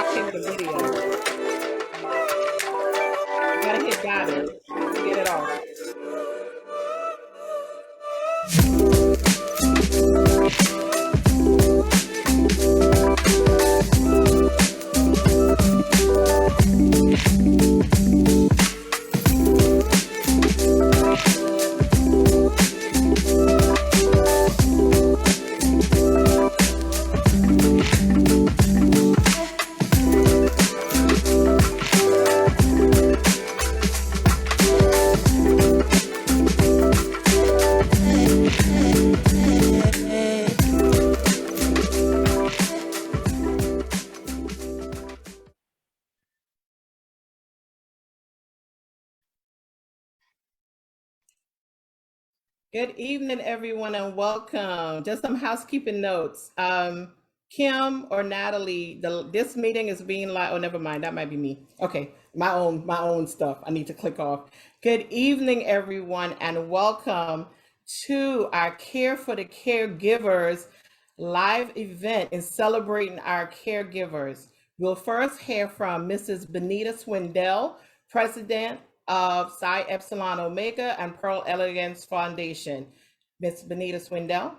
okay with a video. You gotta hit got it to get it off. Good evening, everyone, and welcome. Just some housekeeping notes. Kim or Natalie, this meeting is being live. Oh, never mind. That might be me. Okay, my own stuff. I need to click off. Good evening, everyone, and welcome to our Care for the Caregivers live event in celebrating our caregivers. We'll first hear from Mrs. Benita Swindell, President of Psi Epsilon Omega and Pearl Elegance Foundation. Ms. Benita Swindell.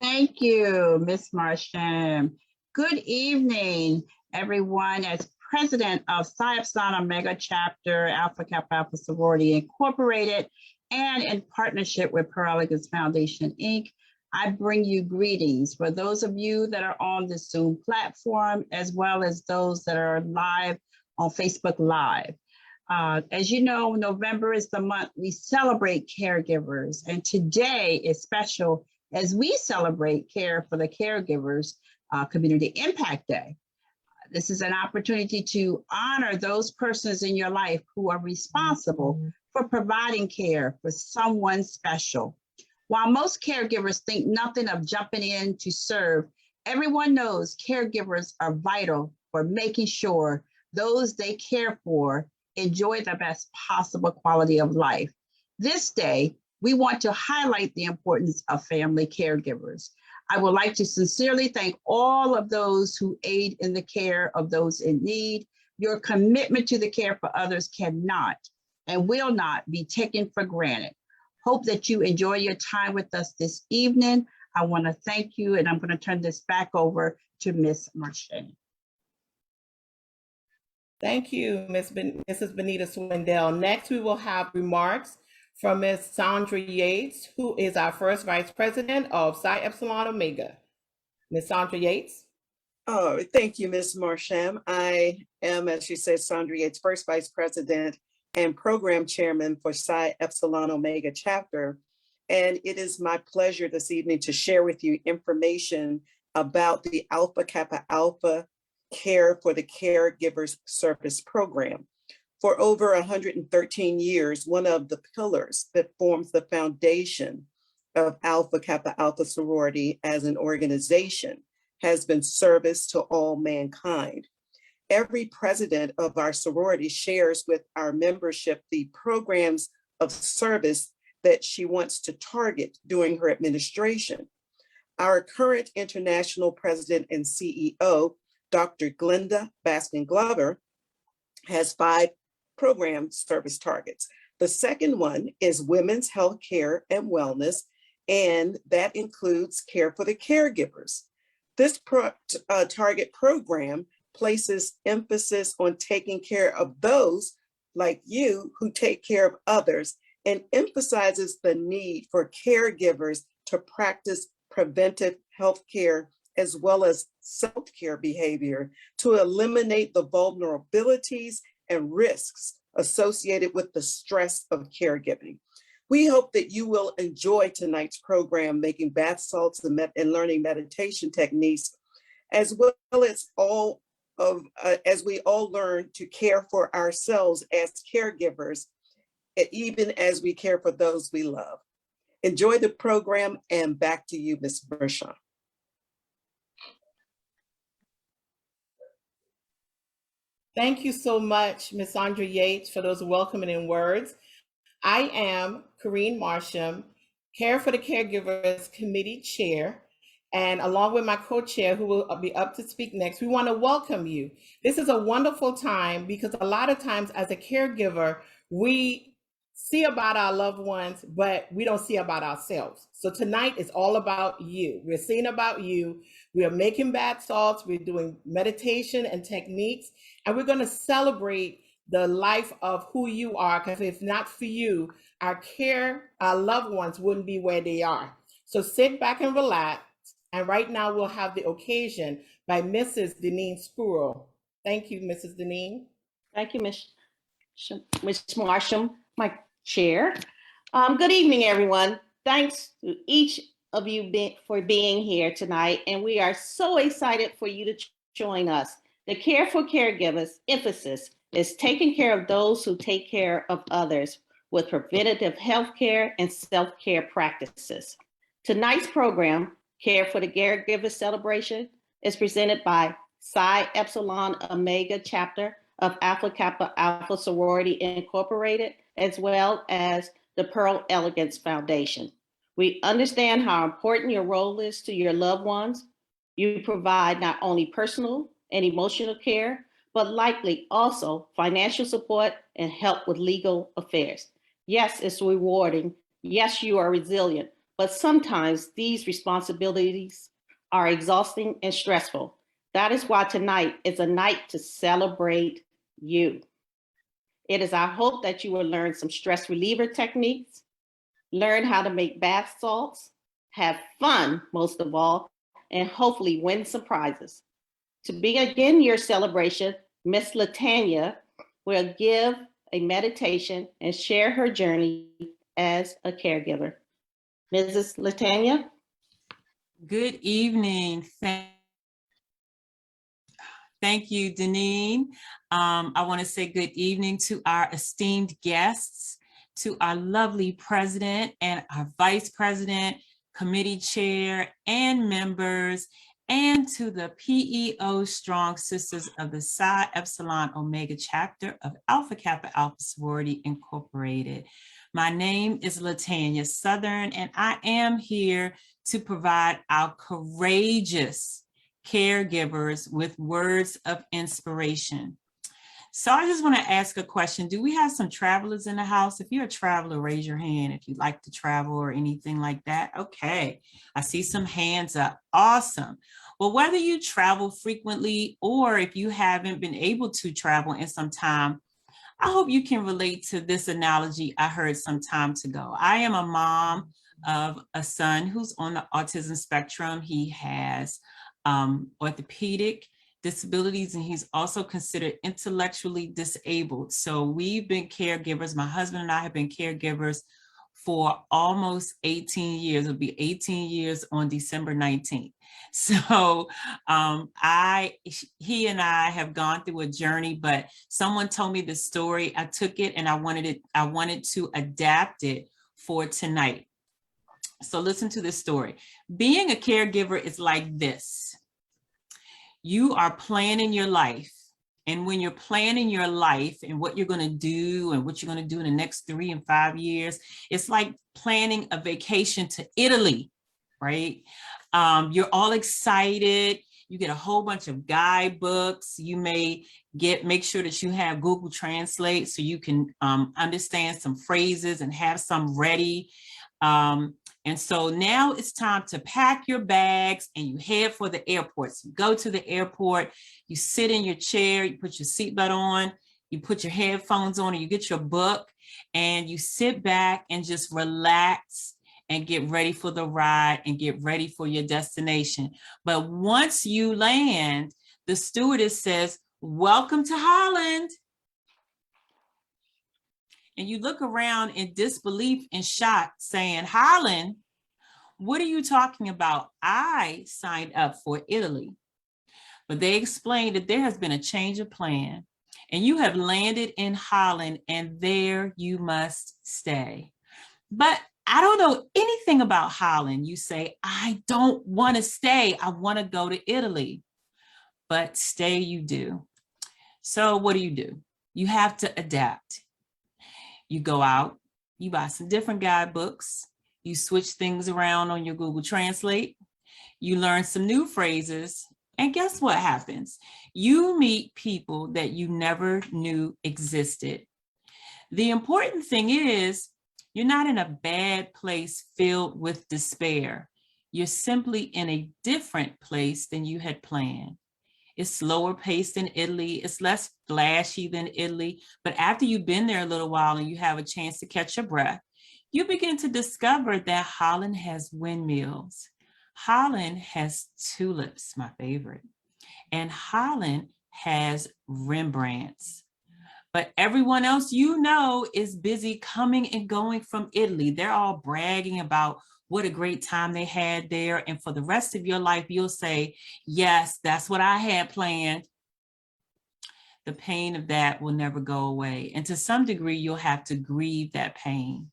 Thank you, Ms. Marsham. Good evening, everyone. As President of Psi Epsilon Omega Chapter, Alpha Kappa Alpha Sorority Incorporated, and in partnership with Pearl Elegance Foundation, Inc., I bring you greetings for those of you that are on the Zoom platform, as well as those that are live on Facebook Live. As you know, November is the month we celebrate caregivers, and today is special as we celebrate Care for the Caregivers Community Impact Day. This is an opportunity to honor those persons in your life who are responsible for providing care for someone special. While most caregivers think nothing of jumping in to serve, everyone knows caregivers are vital for making sure those they care for enjoy the best possible quality of life. This day, we want to highlight the importance of family caregivers. I would like to sincerely thank all of those who aid in the care of those in need. Your commitment to the care for others cannot and will not be taken for granted. Hope that you enjoy your time with us this evening. I want to thank you, and I'm going to turn this back over to Ms. Marchand. Thank you, Mrs. Benita Swindell. Next, we will have remarks from Ms. Sandra Yates, who is our first Vice President of Psi Epsilon Omega. Ms. Sandra Yates. Oh, thank you, Ms. Marsham. I am, as she said, Sandra Yates, first Vice President and Program Chairman for Psi Epsilon Omega Chapter. And it is my pleasure this evening to share with you information about the Alpha Kappa Alpha Care for the Caregivers Service Program. For over 113 years, one of the pillars that forms the foundation of Alpha Kappa Alpha Sorority as an organization has been service to all mankind. Every president of our sorority shares with our membership the programs of service that she wants to target during her administration. Our current international president and CEO, Dr. Glenda Baskin Glover, has 5 program service targets. The second one is women's health care and wellness, and that includes care for the caregivers. This target program places emphasis on taking care of those like you who take care of others and emphasizes the need for caregivers to practice preventive health care as well as self-care behavior to eliminate the vulnerabilities and risks associated with the stress of caregiving. We hope that you will enjoy tonight's program, making bath salts and learning meditation techniques, as well as as we all learn to care for ourselves as caregivers, even as we care for those we love. Enjoy the program, and back to you, Ms. Bershon. Thank you so much, Ms. Sandra Yates, for those welcoming words. I am Corrine Marsham, Care for the Caregivers Committee Chair, And along with my co-chair, who will be up to speak next, we want to welcome you. This is a wonderful time because a lot of times as a caregiver, we see about our loved ones, but we don't see about ourselves. So tonight is all about you. We're seeing about you. We are making bath salts. We're doing meditation and techniques, and we're going to celebrate the life of who you are. Because if not for you, our loved ones wouldn't be where they are. So sit back and relax. And right now we'll have the occasion by Mrs. Deneen Spurl. Thank you, Mrs. Deneen. Thank you, Ms. Marsham, my chair. Good evening, everyone. Thanks to each of you for being here tonight. And we are so excited for you to join us. The Care for Caregivers emphasis is taking care of those who take care of others with preventative health care and self-care practices. Tonight's program, Care for the Caregivers Celebration, is presented by Psi Epsilon Omega chapter of Alpha Kappa Alpha Sorority Incorporated, as well as the Pearl Elegance Foundation. We understand how important your role is to your loved ones. You provide not only personal and emotional care, but likely also financial support and help with legal affairs. Yes, it's rewarding. Yes, you are resilient, but sometimes these responsibilities are exhausting and stressful. That is why tonight is a night to celebrate you. It is our hope that you will learn some stress reliever techniques, learn how to make bath salts, have fun most of all, and hopefully win some prizes. To begin your celebration, Miss Latanya will give a meditation and share her journey as a caregiver. Mrs. Latanya. Good evening. Thank you, Deneen. I want to say good evening to our esteemed guests, to our lovely president and our vice president, committee chair, and members, and to the PEO Strong Sisters of the Psi Epsilon Omega chapter of Alpha Kappa Alpha Sorority Incorporated. My name is Latanya Southern, and I am here to provide our courageous caregivers with words of inspiration. So I just want to ask a question. Do we have some travelers in the house? If you're a traveler, raise your hand if you'd like to travel or anything like that. Okay, I see some hands up. Awesome. Well, whether you travel frequently or if you haven't been able to travel in some time, I hope you can relate to this analogy I heard some time ago. I am a mom of a son who's on the autism spectrum. He has orthopedic disabilities, and he's also considered intellectually disabled. So we've been caregivers. My husband and I have been caregivers for almost 18 years. It'll be 18 years on December 19th. So he and I have gone through a journey, but someone told me the story. I took it and I wanted to adapt it for tonight. So listen to this story. Being a caregiver is like this. You are planning your life. And when you're planning your life and what you're going to do and what you're going to do in the next 3 and 5 years, it's like planning a vacation to Italy, right? You're all excited. You get a whole bunch of guidebooks. You may make sure that you have Google Translate so you can understand some phrases and have some ready. And so now it's time to pack your bags and you head for the airport. So you go to the airport, you sit in your chair, you put your seatbelt on, you put your headphones on, and you get your book and you sit back and just relax and get ready for the ride and get ready for your destination. But once you land, the stewardess says, "Welcome to Holland." And you look around in disbelief and shock saying, "Holland? What are you talking about? I signed up for Italy." But they explained that there has been a change of plan and you have landed in Holland and there you must stay. But I don't know anything about Holland. You say, "I don't want to stay. I want to go to Italy." But stay you do. So what do? You have to adapt. You go out, you buy some different guidebooks, you switch things around on your Google Translate, You learn some new phrases, and guess what happens? You meet people that you never knew existed. The important thing is, you're not in a bad place filled with despair. You're simply in a different place than you had planned. It's slower paced than Italy. It's less flashy than Italy. But after you've been there a little while and you have a chance to catch your breath, you begin to discover that Holland has windmills. Holland has tulips, my favorite. And Holland has Rembrandts. But everyone else you know is busy coming and going from Italy. They're all bragging about what a great time they had there. And for the rest of your life, you'll say, yes, that's what I had planned. The pain of that will never go away. And to some degree, you'll have to grieve that pain.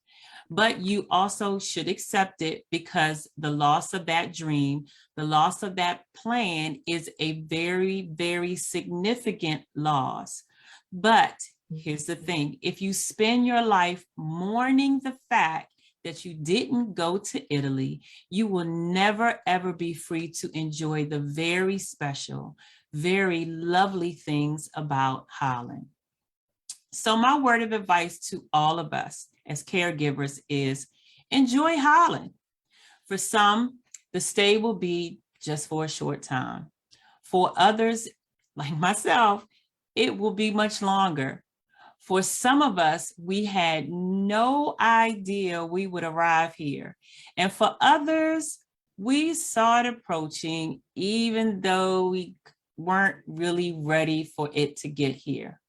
But you also should accept it, because the loss of that dream, the loss of that plan is a very, very significant loss. But here's the thing, if you spend your life mourning the fact that you didn't go to Italy, you will never, ever be free to enjoy the very special, very lovely things about Holland. So my word of advice to all of us as caregivers is enjoy Holland. For some, the stay will be just for a short time. For others, like myself, it will be much longer. For some of us, we had no idea we would arrive here. And for others, we saw it approaching, even though we weren't really ready for it to get here.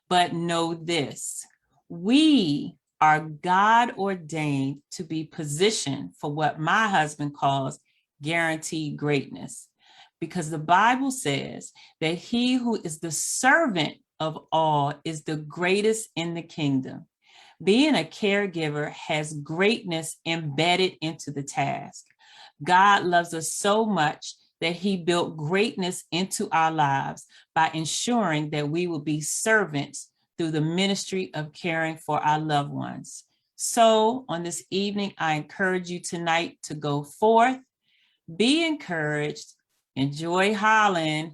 But know this, we are God ordained to be positioned for what my husband calls guaranteed greatness. Because the Bible says that he who is the servant of all is the greatest in the kingdom. Being a caregiver has greatness embedded into the task. God loves us so much that he built greatness into our lives by ensuring that we will be servants through the ministry of caring for our loved ones. So on this evening, I encourage you tonight to go forth, be encouraged, enjoy Holland,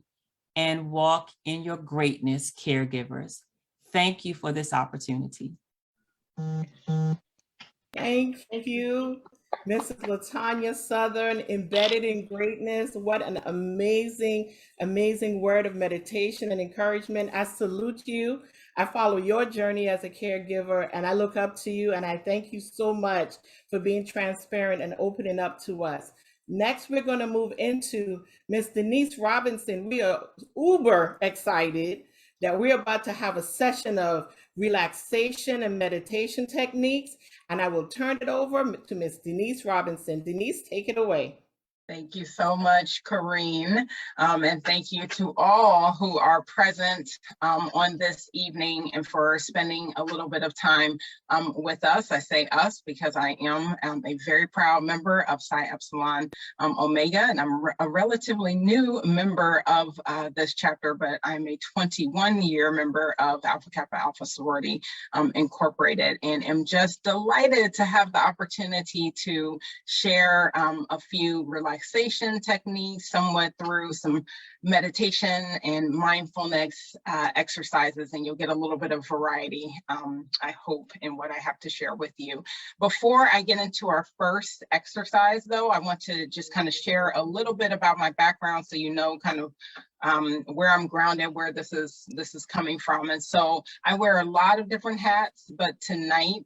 and walk in your greatness, caregivers. Thank you for this opportunity. Thank you, Mrs. LaTanya Southern, embedded in greatness. What an amazing, amazing word of meditation and encouragement. I salute you. I follow your journey as a caregiver, and I look up to you, and I thank you so much for being transparent and opening up to us. Next, we're going to move into Miss Denise Robinson. We are uber excited that we're about to have a session of relaxation and meditation techniques, and I will turn it over to Miss Denise Robinson. Denise, take it away. Thank you so much, Corrine. And thank you to all who are present on this evening and for spending a little bit of time with us. I say us because I am a very proud member of Psi Epsilon Omega, and I'm a relatively new member of this chapter, but I'm a 21-year member of Alpha Kappa Alpha Sorority Incorporated, and am just delighted to have the opportunity to share a few relaxation techniques, somewhat through some meditation and mindfulness exercises, and you'll get a little bit of variety, I hope, in what I have to share with you. Before I get into our first exercise, though, I want to just kind of share a little bit about my background so you know kind of where I'm grounded, where this is coming from. And so I wear a lot of different hats, but tonight,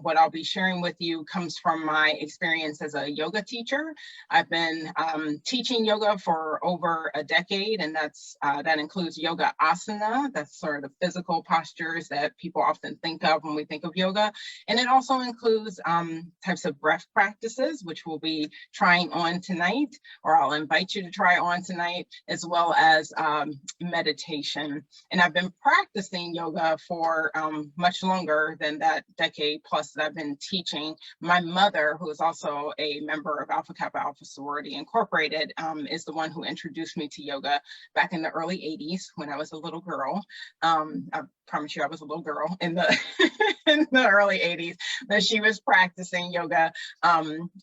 what I'll be sharing with you comes from my experience as a yoga teacher. I've been teaching yoga for over a decade, and that includes yoga asana. That's sort of the physical postures that people often think of when we think of yoga. And it also includes types of breath practices, which we'll be trying on tonight, or I'll invite you to try on tonight, as well as meditation. And I've been practicing yoga for much longer than that decade plus that I've been teaching. My mother, who is also a member of Alpha Kappa Alpha Sorority Incorporated, is the one who introduced me to yoga back in the early 80s when I was a little girl. I promise you I was a little girl in the in the early 80s, but she was practicing yoga,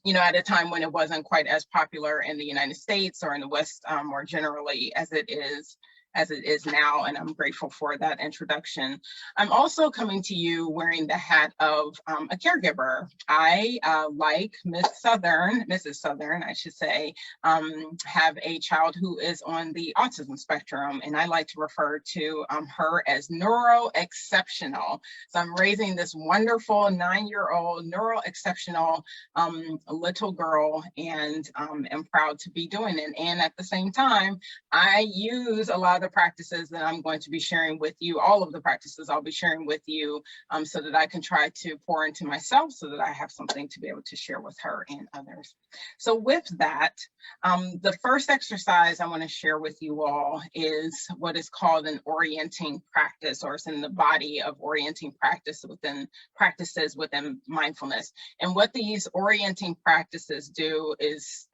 you know, at a time when it wasn't quite as popular in the United States or in the West more generally as it is now, and I'm grateful for that introduction. I'm also coming to you wearing the hat of a caregiver. I, like Mrs. Southern, I should say, have a child who is on the autism spectrum, and I like to refer to her as neuro-exceptional. So I'm raising this wonderful 9-year-old neuro-exceptional little girl, and am proud to be doing it. And at the same time, I use a lot of the practices that I'm going to be sharing with you, all of the practices I'll be sharing with you, so that I can try to pour into myself so that I have something to be able to share with her and others. So with that, the first exercise I want to share with you all is what is called an orienting practice, or it's in the body of orienting practices within mindfulness. And what these orienting practices do is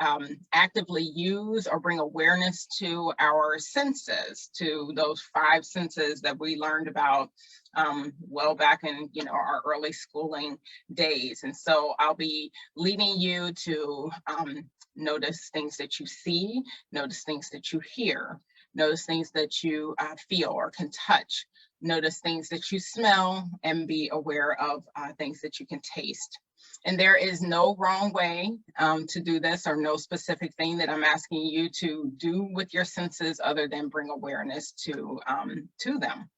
actively use or bring awareness to our senses, to those 5 senses that we learned about well back in, you know, our early schooling days. And so I'll be leading you to notice things that you see, notice things that you hear, notice things that you feel or can touch, notice things that you smell, and be aware of things that you can taste. And there is no wrong way to do this, or no specific thing that I'm asking you to do with your senses other than bring awareness to them.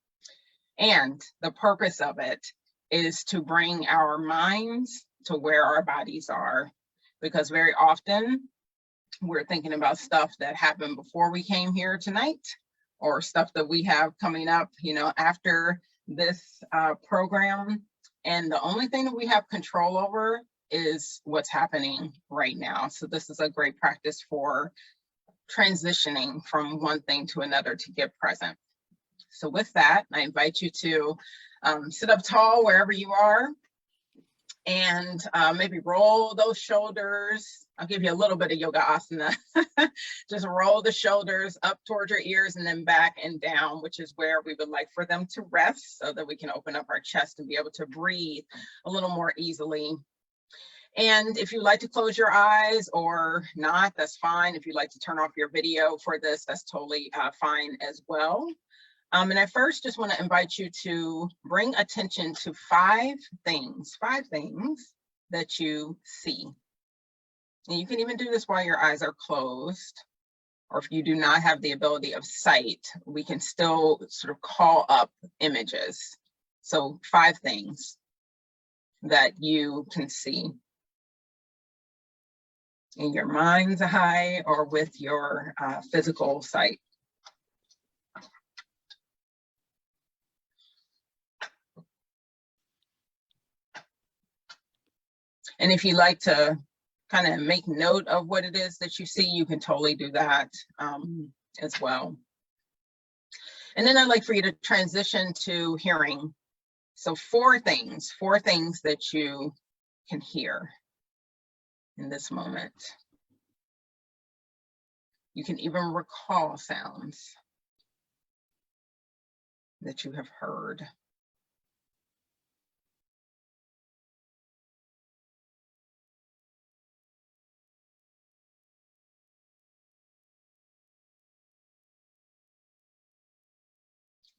And the purpose of it is to bring our minds to where our bodies are, because very often we're thinking about stuff that happened before we came here tonight, or stuff that we have coming up, you know, after this program. And the only thing that we have control over is what's happening right now. So this is a great practice for transitioning from one thing to another to get present. So with that, I invite you to sit up tall wherever you are, and maybe roll those shoulders. I'll give you a little bit of yoga asana. Just roll the shoulders up towards your ears and then back and down, which is where we would like for them to rest, so that we can open up our chest and be able to breathe a little more easily. And if you'd like to close your eyes or not, that's fine. If you'd like to turn off your video for this, that's totally fine as well. And I first just want to invite you to bring attention to 5 things that you see. And you can even do this while your eyes are closed, or if you do not have the ability of sight, we can still sort of call up images. So 5 things that you can see in your mind's eye or with your physical sight. And if you like to kind of make note of what it is that you see, you can totally do that as well. And then I'd like for you to transition to hearing. So 4 things that you can hear in this moment. You can even recall sounds that you have heard.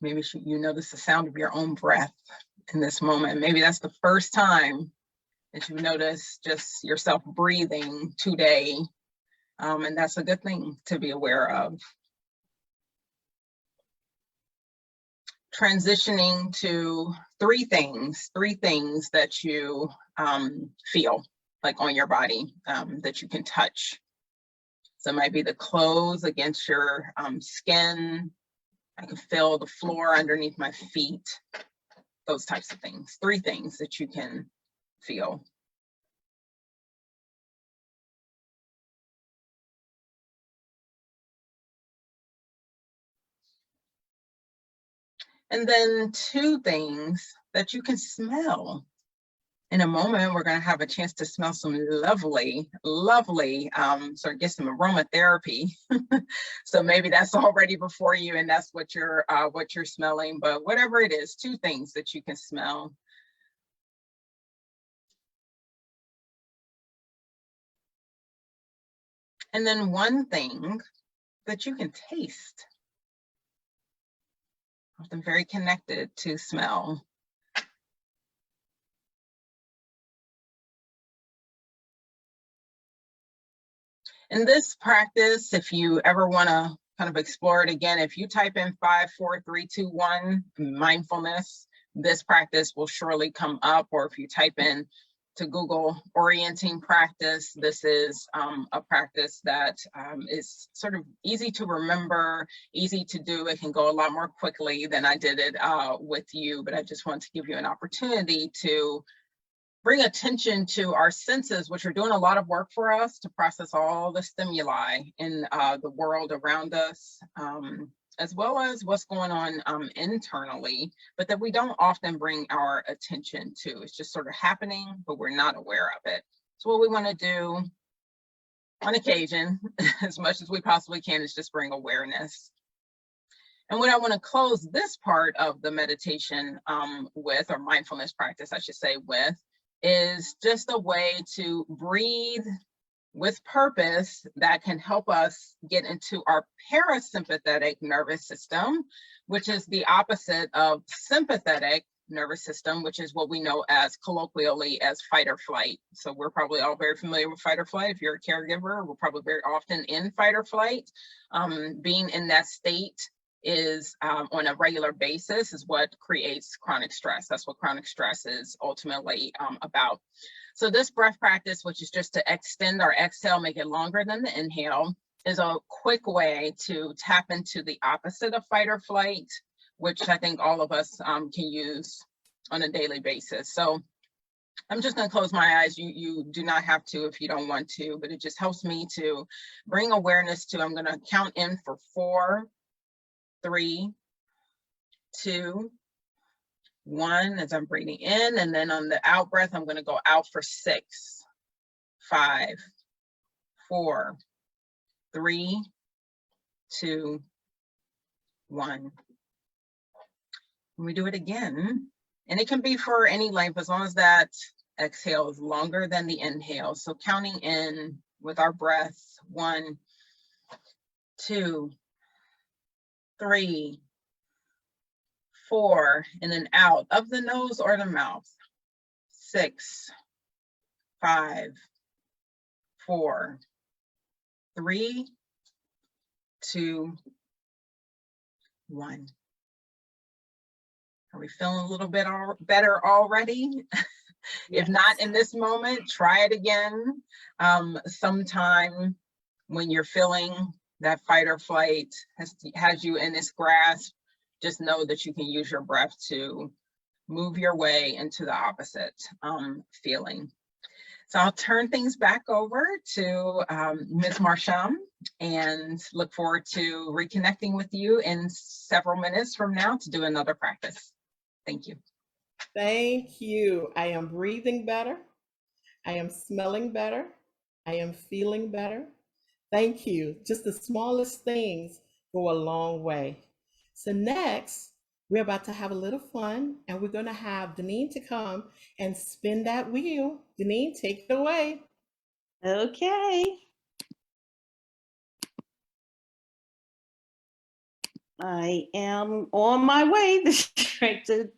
Maybe you notice the sound of your own breath in this moment. Maybe that's the first time that you notice just yourself breathing today. And that's a good thing to be aware of. Transitioning to 3 things that you feel like on your body that you can touch. So it might be the clothes against your skin. I can feel the floor underneath my feet, those types of things. 3 things that you can feel. And then 2 things that you can smell. In a moment, we're going to have a chance to smell some lovely, sort of get some aromatherapy. So maybe that's already before you, and that's what you're smelling. But whatever it is, 2 things that you can smell. And then 1 thing that you can taste. Often very connected to smell. In this practice, if you ever want to kind of explore it again, if you type in 5, 4, 3, 2, 1 mindfulness, this practice will surely come up. Or if you type in to Google orienting practice, this is a practice that is sort of easy to remember, easy to do. It can go a lot more quickly than I did it with you, but I just want to give you an opportunity to bring attention to our senses, which are doing a lot of work for us to process all the stimuli in the world around us, as well as what's going on internally, but that we don't often bring our attention to. It's just sort of happening, but we're not aware of it. So what we want to do on occasion, as much as we possibly can, is just bring awareness. And what I want to close this part of the meditation with, or mindfulness practice, I should say, with, is just a way to breathe with purpose that can help us get into our parasympathetic nervous system, which is the opposite of sympathetic nervous system, which is what we know as colloquially as fight or flight. So we're probably all very familiar with fight or flight. If you're a caregiver, we're probably very often in fight or flight. Being in that state is on a regular basis is what creates chronic stress. That's what chronic stress is ultimately about. So this breath practice, which is just to extend our exhale, make it longer than the inhale, is a quick way to tap into the opposite of fight or flight, which I think all of us can use on a daily basis. So I'm just going to close my eyes. You do not have to if you don't want to, but it just helps me to bring awareness to, I'm going to count in for 4, 3, 2, 1 as I'm breathing in, and then on the out breath, I'm going to go out for 6, 5, 4, 3, 2, 1. And we do it again, and it can be for any length as long as that exhale is longer than the inhale. So counting in with our breath, 1, 2, 3, 4, and then out of the nose or the mouth, 6, 5, 4, 3, 2, 1. Are we feeling a little bit better already? If not in this moment, try it again sometime when you're feeling that fight or flight has you in its grasp. Just know that you can use your breath to move your way into the opposite feeling. So I'll turn things back over to Ms. Marsham and look forward to reconnecting with you in several minutes from now to do another practice. Thank you. Thank you. I am breathing better. I am smelling better. I am feeling better. Thank you. Just the smallest things go a long way. So next, we're about to have a little fun, and we're going to have Deneen to come and spin that wheel. Deneen, take it away. Okay. I am on my way straight to,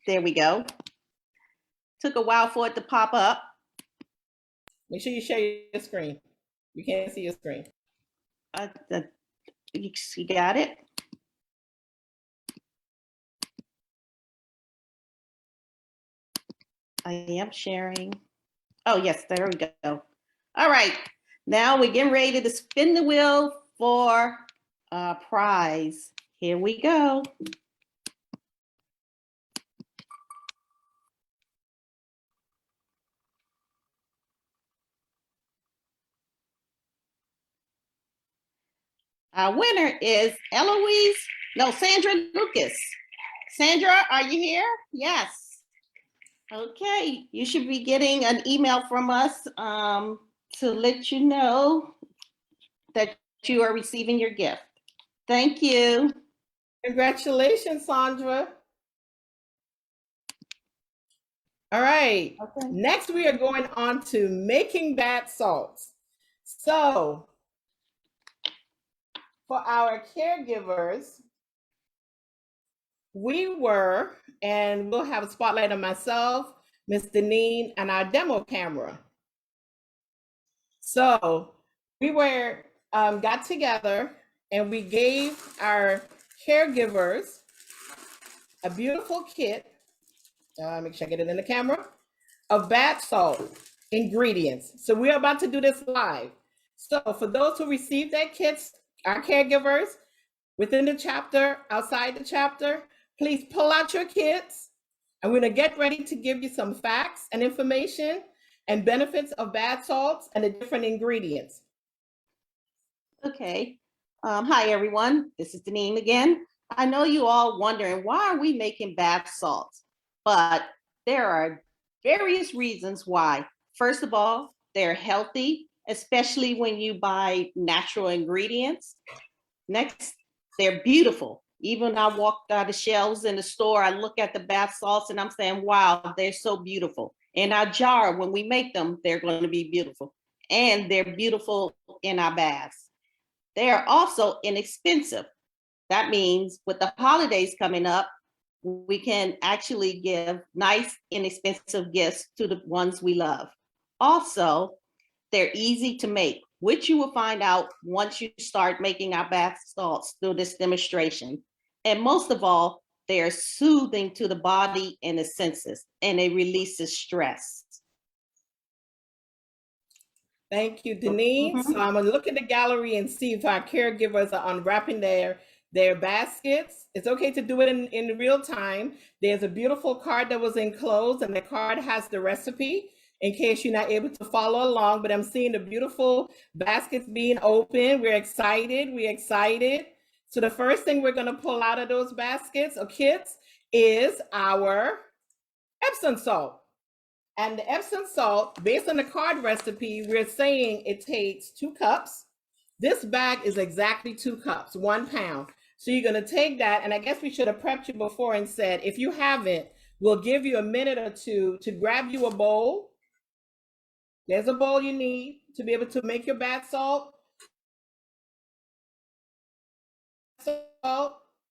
there we go. Took a while for it to pop up. Make sure you share your screen. You can't see your screen. You got it? I am sharing. Oh, yes, there we go. All right, now we're getting ready to spin the wheel for a prize. Here we go. Our winner is Sandra Lucas. Sandra, are you here? Yes. Okay, you should be getting an email from us to let you know that you are receiving your gift. Thank you. Congratulations, Sandra. All right. Okay. Next, we are going on to making bath salts. So, for our caregivers, and we'll have a spotlight on myself, Miss Deneen, and our demo camera. So, we got together and we gave our caregivers a beautiful kit. Make sure I get it in the camera. Of bath salt ingredients. So we're about to do this live. So for those who received their kits, our caregivers, within the chapter, outside the chapter, please pull out your kits. And we're gonna get ready to give you some facts and information and benefits of bath salts and the different ingredients. Okay. Hi, everyone. This is Deneen again. I know you all wondering, why are we making bath salts? But there are various reasons why. First of all, they're healthy, especially when you buy natural ingredients. Next, they're beautiful. Even I walk down the shelves in the store, I look at the bath salts and I'm saying, wow, they're so beautiful. In our jar, when we make them, they're going to be beautiful. And they're beautiful in our baths. They are also inexpensive. That means with the holidays coming up, we can actually give nice, inexpensive gifts to the ones we love. Also, they're easy to make, which you will find out once you start making our bath salts through this demonstration. And most of all, they are soothing to the body and the senses, and they releases stress. Thank you, Deneen. So I'm gonna look at the gallery and see if our caregivers are unwrapping their baskets. It's okay to do it in real time. There's a beautiful card that was enclosed, and the card has the recipe in case you're not able to follow along. But I'm seeing the beautiful baskets being open. We're excited. We're excited. So the first thing we're gonna pull out of those baskets or kits is our Epsom salt. And the Epsom salt, based on the card recipe, we're saying it takes 2 cups. This bag is exactly 2 cups, 1 pound. So you're gonna take that, and I guess we should have prepped you before and said, if you haven't, we'll give you a minute or two to grab you a bowl. There's a bowl you need to be able to make your bath salt.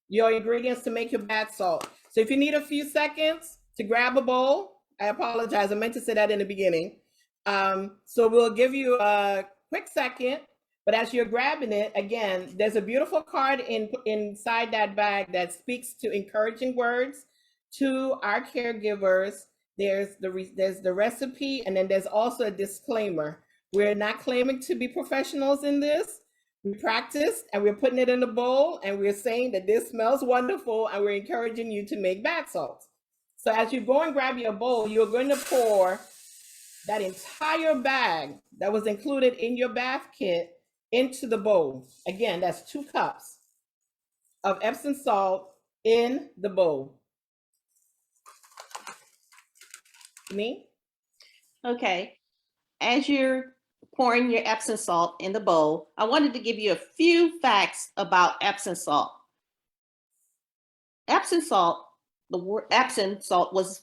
Your ingredients to make your bath salt. So if you need a few seconds to grab a bowl, I apologize, I meant to say that in the beginning. So we'll give you a quick second, but as you're grabbing it, again, there's a beautiful card inside that bag that speaks to encouraging words to our caregivers. There's the recipe, and then there's also a disclaimer. We're not claiming to be professionals in this. We practiced and we're putting it in a bowl and we're saying that this smells wonderful and we're encouraging you to make bath salts. So as you go and grab your bowl, you're going to pour that entire bag that was included in your bath kit into the bowl. Again, that's 2 cups of Epsom salt in the bowl. Me? Okay, as you're pouring your Epsom salt in the bowl, I wanted to give you a few facts about Epsom salt. Epsom salt, the word Epsom salt was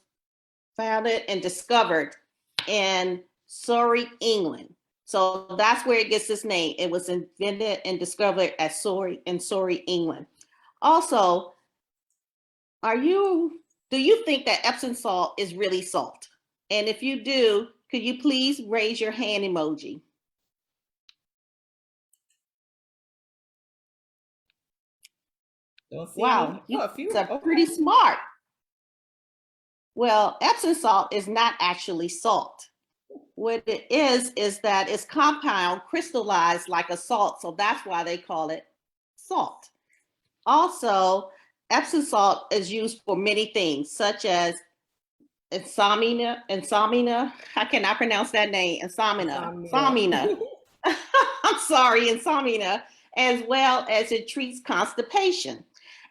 founded and discovered in Surrey, England. So that's where it gets its name. It was invented and discovered at Surrey, England. Also, do you think that Epsom salt is really salt? And if you do, could you please raise your hand emoji? Don't see Wow, any. Oh, a few. you are pretty smart. Well, Epsom salt is not actually salt. What it is that it's compound crystallized like a salt, so that's why they call it salt. Also, Epsom salt is used for many things, such as insomnia. I cannot pronounce that name. Insomnia. I'm sorry, insomnia, as well as it treats constipation.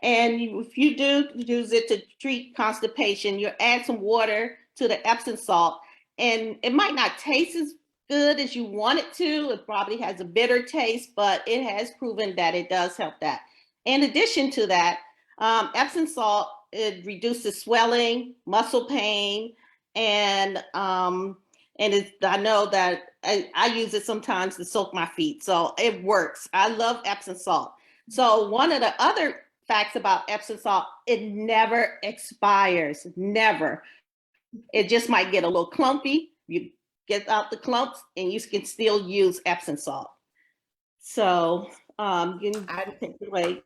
And if you do use it to treat constipation, you add some water to the Epsom salt, and it might not taste as good as you want it to. It probably has a bitter taste, but it has proven that it does help that. In addition to that, Epsom salt, it reduces swelling, muscle pain, and I know that I use it sometimes to soak my feet, so it works. I love Epsom salt. So one of the other facts about Epsom salt, it never expires, never. It just might get a little clumpy. You get out the clumps and you can still use Epsom salt. So you can take it away.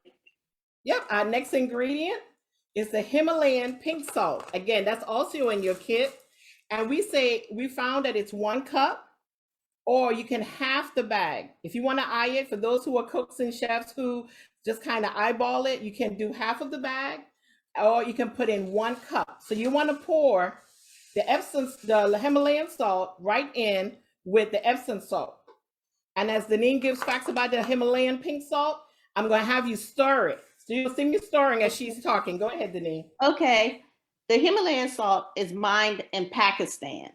Yep, our next ingredient is the Himalayan pink salt. Again, that's also in your kit. And we found that it's 1 cup, or you can half the bag. If you want to eye it, for those who are cooks and chefs who just kind of eyeball it, you can do half of the bag, or you can put in 1 cup. So you want to pour the Himalayan salt right in with the Epsom salt. And as Deneen gives facts about the Himalayan pink salt, I'm going to have you stir it. So you'll see me stirring as she's talking. Go ahead, Deneen. Okay. The Himalayan salt is mined in Pakistan.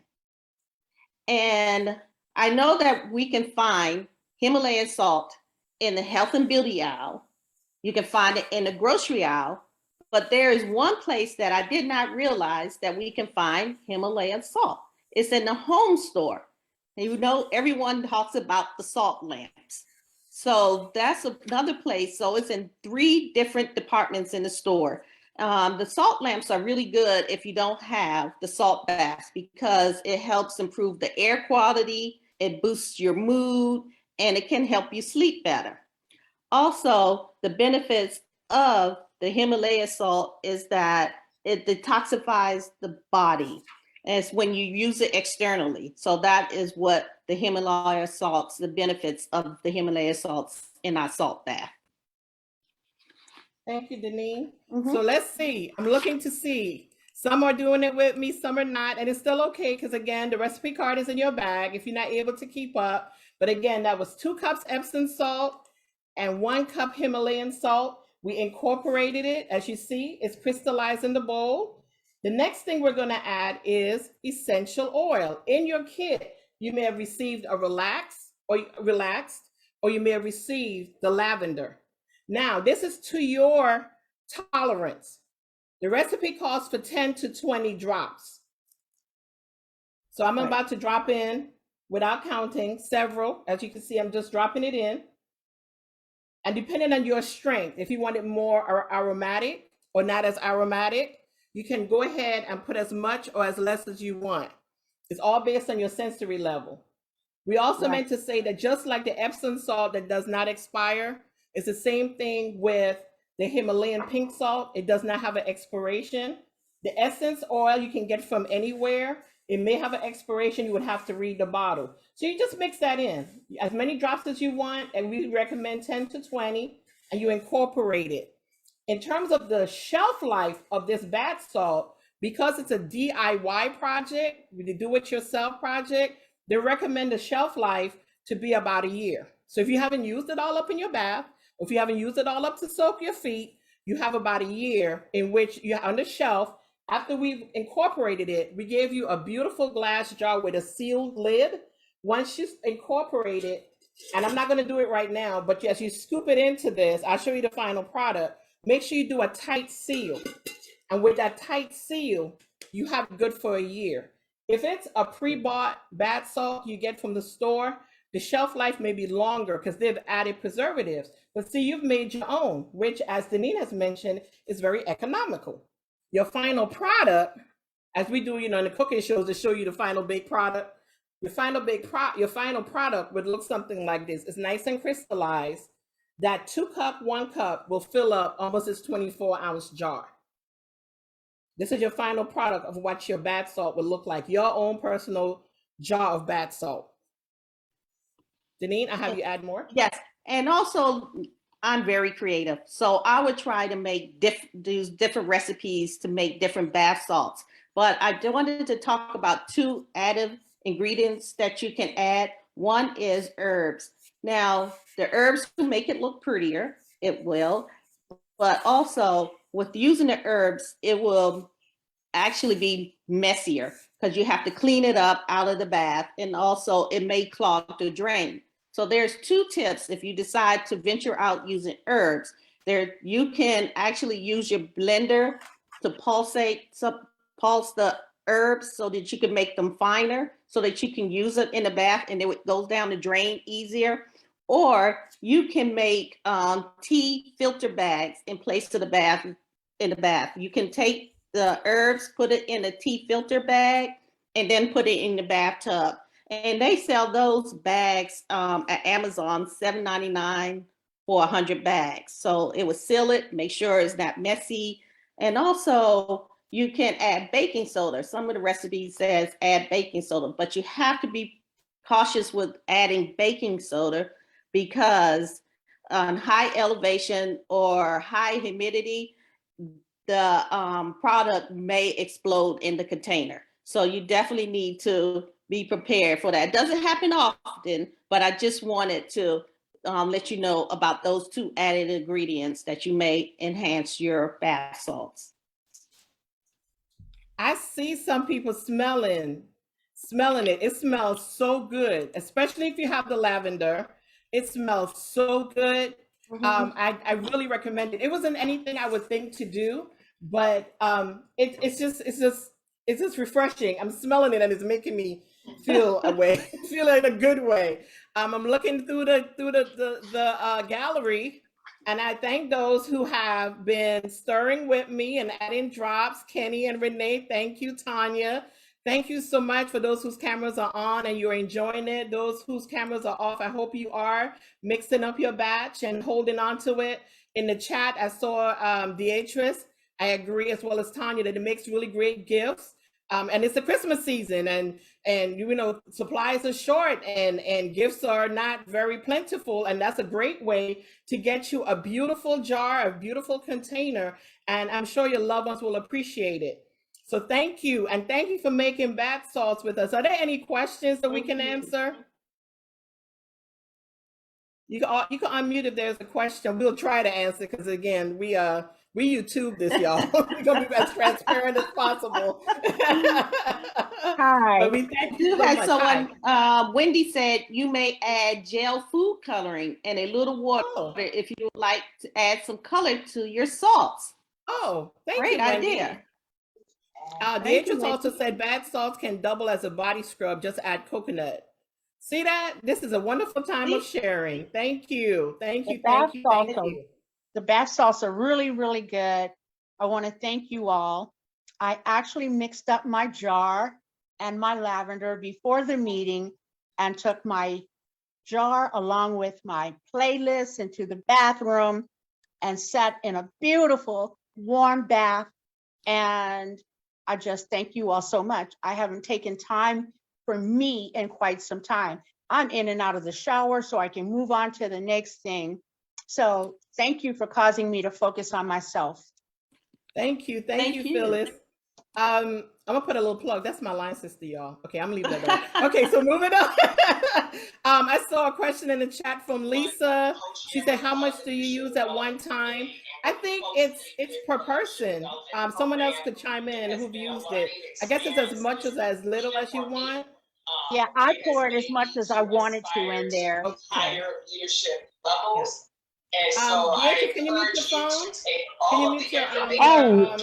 And I know that we can find Himalayan salt in the health and beauty aisle. You can find it in the grocery aisle. But there is one place that I did not realize that we can find Himalayan salt. It's in the home store. And you know, everyone talks about the salt lamps. So that's another place. So it's in 3 different departments in the store. The salt lamps are really good if you don't have the salt baths, because it helps improve the air quality, it boosts your mood, and it can help you sleep better. Also, the benefits of the Himalaya salt is that it detoxifies the body. And it's when you use it externally. So that is what the Himalaya salts, the benefits of the Himalaya salts in our salt bath. Thank you, Deneen. So let's see. I'm looking to see. Some are doing it with me, some are not. And it's still okay, because again, the recipe card is in your bag if you're not able to keep up. But again, that was 2 cups Epsom salt and 1 cup Himalayan salt. We incorporated it. As you see, it's crystallized in the bowl. The next thing we're going to add is essential oil. In your kit, you may have received a relaxed, or you may have received the lavender. Now, this is to your tolerance. The recipe calls for 10 to 20 drops. So I'm about to drop in, without counting, several. As you can see, I'm just dropping it in. And depending on your strength, if you want it more aromatic or not as aromatic, you can go ahead and put as much or as less as you want. It's all based on your sensory level. We also meant to say that just like the Epsom salt that does not expire, it's the same thing with the Himalayan pink salt. It does not have an expiration. The essence oil you can get from anywhere. It may have an expiration. You would have to read the bottle. So you just mix that in, as many drops as you want, and we recommend 10 to 20, and you incorporate it. In terms of the shelf life of this bath salt, because it's a DIY project, the do-it-yourself project, they recommend the shelf life to be about a year. So if you haven't used it all up in your bath, or if you haven't used it all up to soak your feet, you have about a year in which you're on the shelf. After we've incorporated it, we gave you a beautiful glass jar with a sealed lid. Once you incorporate it, and I'm not going to do it right now, but as you scoop it into this, I'll show you the final product. Make sure you do a tight seal. And with that tight seal, you have it good for a year. If it's a pre-bought bath salt you get from the store, the shelf life may be longer because they've added preservatives. But see, you've made your own, which, as Deneen has mentioned, is very economical. Your final product, as we do, in the cooking shows to show you the final baked product, your final product would look something like this. It's nice and crystallized. That 2 cup, 1 cup will fill up almost this 24-ounce jar. This is your final product of what your bath salt would look like, your own personal jar of bath salt. Deneen, I have you add more. Yes, and also I'm very creative. So I would try to use different recipes to make different bath salts. But I wanted to talk about 2 added ingredients that you can add. One is herbs. Now, the herbs will make it look prettier. It will. but also with using the herbs, it will actually be messier because you have to clean it up out of the bath, and also it may clog the drain. So there's two tips if you decide to venture out using herbs. There, you can actually use your blender to pulse the herbs so that you can make them finer, so that you can use it in the bath and it goes down the drain easier. Or you can make tea filter bags in place of the bath. In the bath, you can take the herbs, put it in a tea filter bag, and then put it in the bathtub. And they sell those bags at Amazon, $7.99 for 100 bags. So it will seal it, make sure it's not messy. And also you can add baking soda. Some of the recipes says add baking soda, but you have to be cautious with adding baking soda because on high elevation or high humidity, the product may explode in the container. So you definitely need to be prepared for that. It doesn't happen often, but I just wanted to let you know about those two added ingredients that you may enhance your bath salts. I see some people smelling it. It smells so good, especially if you have the lavender. It smells so good. I really recommend it. It wasn't anything I would think to do, but it's just refreshing. I'm smelling it and it's making me feel a way, feel in a good way. I'm looking through the gallery, and I thank those who have been stirring with me and adding drops. Kenny and Renee, thank you. Tanya, thank you so much. For those whose cameras are on and you're enjoying it, those whose cameras are off, I hope you are mixing up your batch and holding on to it. In the chat, I saw Beatrice. I agree, as well as Tanya, that it makes really great gifts. And it's the Christmas season, and you know, supplies are short, and gifts are not very plentiful, and that's a great way to get you a beautiful jar, a beautiful container, and I'm sure your loved ones will appreciate it. So thank you, and thank you for making bath salts with us. Are there any questions that we can answer? You can unmute if there's a question. We'll try to answer, because again, we YouTube this, y'all. We're gonna be as transparent as possible. Hi. But we thank you You so had much. someone, Wendy said you may add gel food coloring and a little water Oh. if you would like to add some color to your salts. Oh, thank Great you, Wendy. idea. Beatrice also said bath salts can double as a body scrub. Just add coconut. See that? This is a wonderful time of sharing. Thank you. Thank you. Thank you. Thank you. The bath salts are really, really good. I want to thank you all. I actually mixed up my jar and my lavender before the meeting and took my jar along with my playlist into the bathroom and sat in a beautiful warm bath. And I just thank you all so much. I haven't taken time for me in quite some time. I'm in and out of the shower so I can move on to the next thing. So thank you for causing me to focus on myself. Thank you. Thank you, Phyllis. I'm gonna put a little plug. That's my line sister, y'all. Okay, I'm leaving that alone. Okay, so moving on. I saw a question in the chat from Lisa. She said, how much do you use at one time? I think it's per person. Someone else could chime in who've used it. I guess it's as much as little as you want. Yeah, I poured as much as I wanted to in there. Okay. Beatrice, can you mute your phone? Can you mute your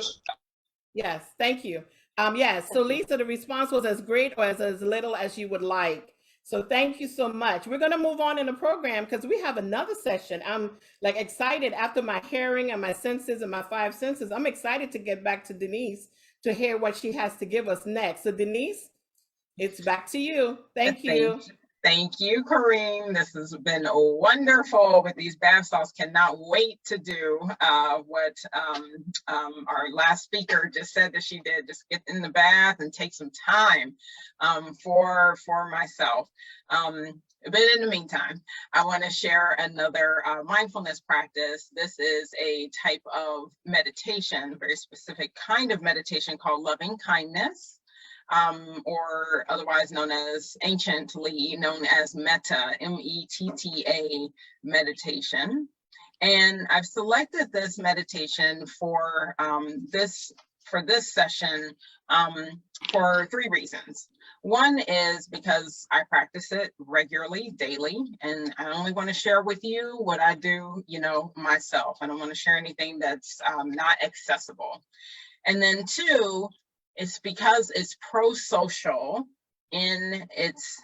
yes, thank you. Yes, so Lisa, the response was as great or as little as you would like. So thank you so much. We're going to move on in the program because we have another session. I'm like excited after my hearing and my senses and my 5 senses. I'm excited to get back to Denise to hear what she has to give us next. So Denise, it's back to you. Thank you. Thank you, Kareem. This has been wonderful with these bath salts. Cannot wait to do what our last speaker just said that she did. Just get in the bath and take some time for myself. But in the meantime, I want to share another mindfulness practice. This is a type of meditation, very specific kind of meditation called loving kindness. Or otherwise known as anciently known as metta, M-E-T-T-A meditation. And I've selected this meditation for this session for 3 reasons. One is because I practice it regularly, daily, and I only want to share with you what I do, myself. I don't want to share anything that's not accessible. And then 2, it's because it's pro-social in its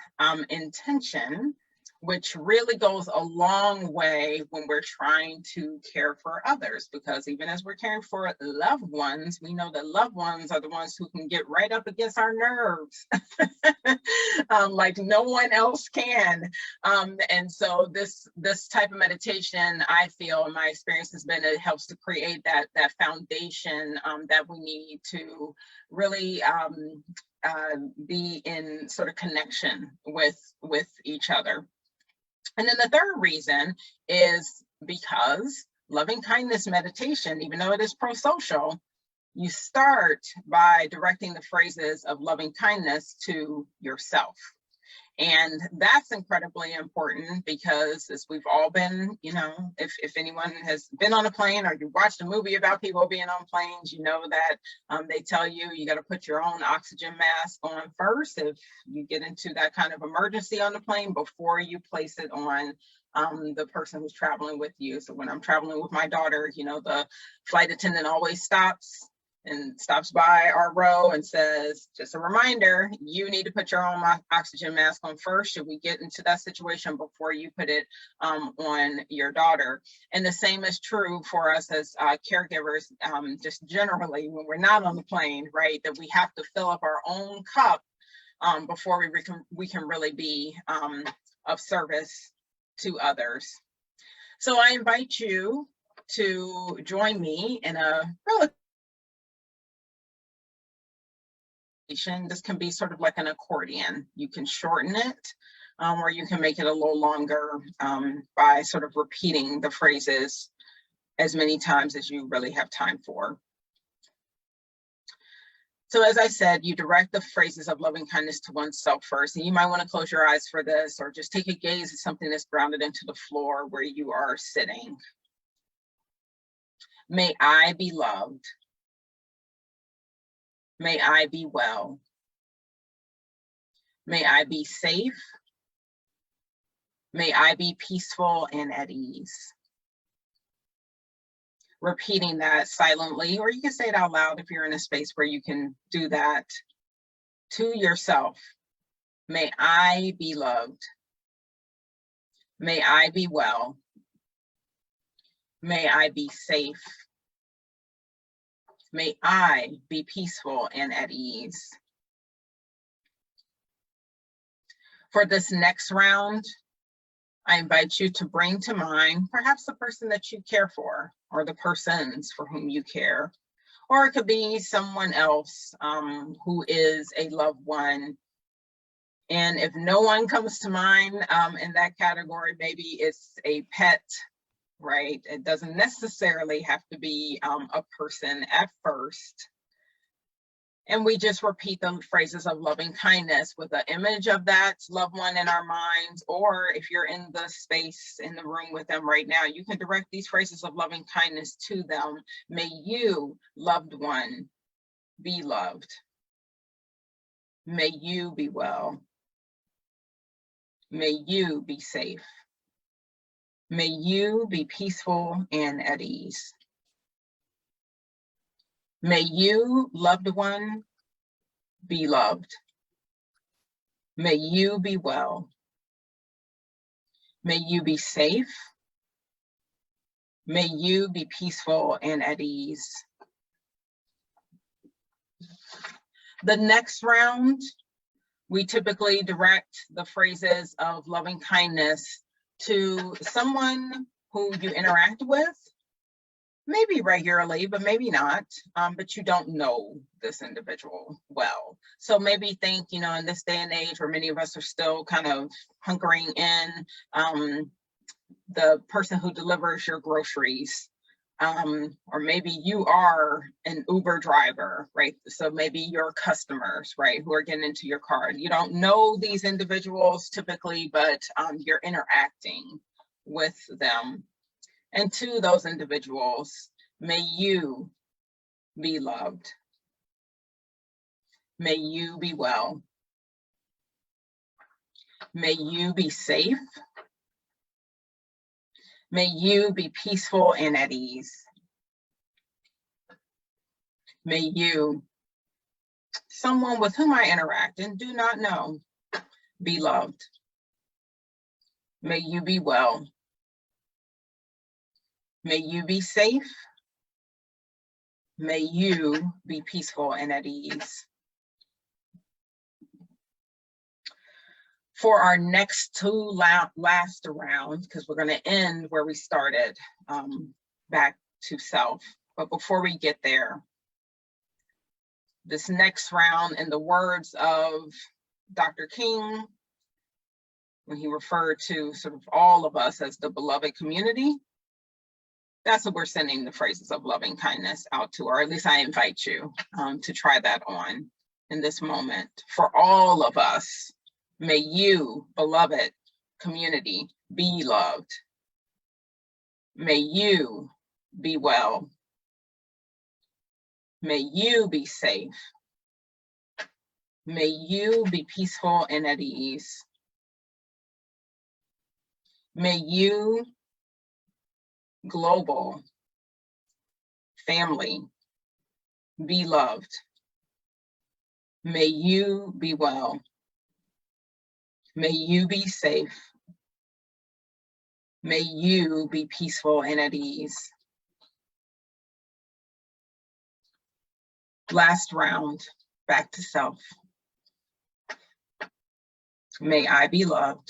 intention, which really goes a long way when we're trying to care for others, because even as we're caring for loved ones, we know that loved ones are the ones who can get right up against our nerves like no one else can. And so this type of meditation, I feel, in my experience, has been, it helps to create that foundation that we need to really be in sort of connection with each other. And then the third reason is because loving kindness meditation, even though it is pro-social, you start by directing the phrases of loving kindness to yourself. And that's incredibly important because, as we've all been, if anyone has been on a plane or you watched a movie about people being on planes, you know that they tell you got to put your own oxygen mask on first if you get into that kind of emergency on the plane before you place it on the person who's traveling with you. So when I'm traveling with my daughter, the flight attendant always stops by our row and says, just a reminder, you need to put your own oxygen mask on first should we get into that situation before you put it on your daughter. And the same is true for us as caregivers, just generally when we're not on the plane, right? That we have to fill up our own cup before we can really be of service to others. So I invite you to join me in a relative. This can be sort of like an accordion. You can shorten it or you can make it a little longer by sort of repeating the phrases as many times as you really have time for. So as I said, you direct the phrases of loving kindness to oneself first, and you might want to close your eyes for this or just take a gaze at something that's grounded into the floor where you are sitting. May I be loved. May I be well. May I be safe. May I be peaceful and at ease. Repeating that silently, or you can say it out loud if you're in a space where you can do that to yourself. May I be loved. May I be well. May I be safe. May I be peaceful and at ease. For this next round, I invite you to bring to mind perhaps the person that you care for or the persons for whom you care, or it could be someone else who is a loved one. And if no one comes to mind in that category, maybe it's a pet, right? It doesn't necessarily have to be a person at first. And we just repeat the phrases of loving kindness with an image of that loved one in our minds, or if you're in the space, in the room with them right now, you can direct these phrases of loving kindness to them. May you, loved one, be loved. May you be well. May you be safe. May you be peaceful and at ease. May you, loved one, be loved. May you be well. May you be safe. May you be peaceful and at ease. The next round, we typically direct the phrases of loving kindness to someone who you interact with, maybe regularly, but maybe not, but you don't know this individual well. So maybe think, in this day and age where many of us are still kind of hunkering in, the person who delivers your groceries, or maybe you are an Uber driver, right? So maybe your customers, right, who are getting into your car. You don't know these individuals typically, but you're interacting with them. And to those individuals, may you be loved. May you be well. May you be safe. May you be peaceful and at ease. May you, someone with whom I interact and do not know, be loved. May you be well. May you be safe. May you be peaceful and at ease. For our next two last rounds, because we're going to end where we started, back to self. But before we get there, this next round, in the words of Dr. King, when he referred to sort of all of us as the beloved community, that's what we're sending the phrases of loving kindness out to, or at least I invite you to try that on in this moment. For all of us, may you, beloved community, be loved. May you be well. May you be safe. May you be peaceful and at ease. May you, global family, be loved. May you be well. May you be safe. May you be peaceful and at ease. Last round, back to self. May I be loved.